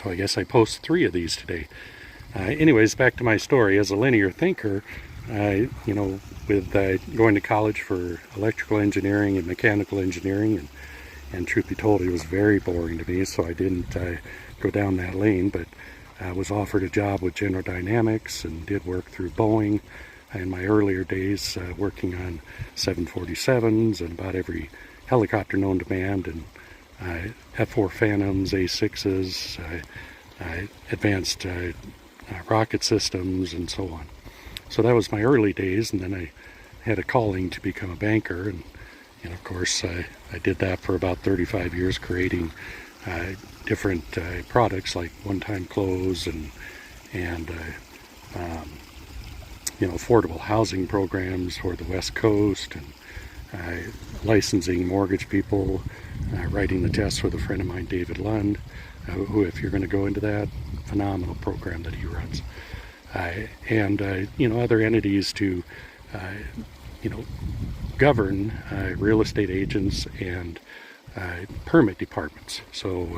So I guess I post 3 of these today. Anyways, back to my story. As a linear thinker, with going to college for electrical engineering and mechanical engineering, and truth be told, it was very boring to me, so I didn't go down that lane, but I was offered a job with General Dynamics and did work through Boeing in my earlier days, working on 747s and about every helicopter known to man, and F-4 Phantoms, A-6s, advanced rocket systems, and so on. So that was my early days, and then I had a calling to become a banker, and of course I did that for about 35 years, creating different products like one-time close and affordable housing programs for the West Coast, and licensing mortgage people, writing the tests with a friend of mine, David Lund, who, if you're going to go into that, phenomenal program that he runs, and other entities to govern real estate agents and permit departments. So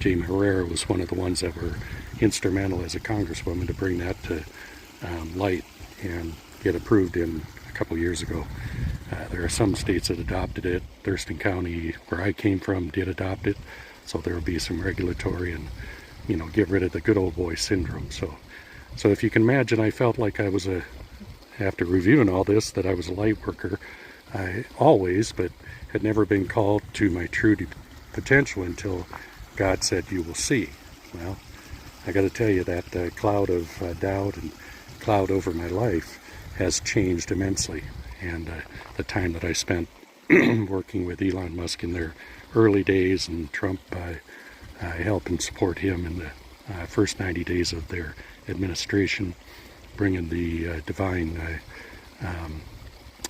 Jamie Herrera was one of the ones that were instrumental as a congresswoman to bring that to light and get approved in a couple years ago. There are some states that adopted it. Thurston County, where I came from, did adopt it. So there will be some regulatory and, get rid of the good old boy syndrome. So if you can imagine, I felt like I was after reviewing all this, that I was a light worker always, but had never been called to my true potential until God said, "You will see." Well, I got to tell you that cloud of doubt and cloud over my life has changed immensely. And the time that I spent working with Elon Musk in their early days, and Trump, I helped and support him in the first 90 days of their administration, bringing the divine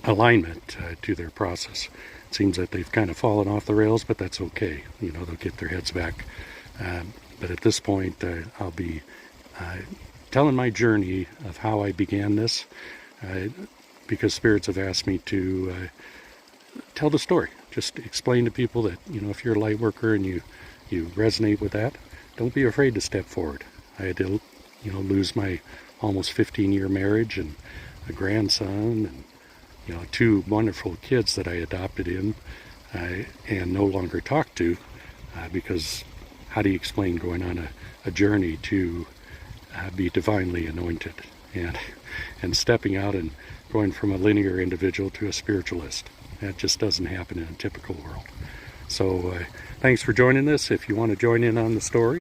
alignment to their process. It seems that they've kind of fallen off the rails, but that's okay. They'll get their heads back. But at this point, I'll be telling my journey of how I began this, because spirits have asked me to tell the story. Just explain to people that, if you're a light worker and you resonate with that, don't be afraid to step forward. I had to, lose my almost 15-year marriage and a grandson, and 2 wonderful kids that I adopted in and no longer talk to, because how do you explain going on a journey to be divinely anointed and stepping out and going from a linear individual to a spiritualist? That just doesn't happen in a typical world. So thanks for joining this. If you want to join in on the story,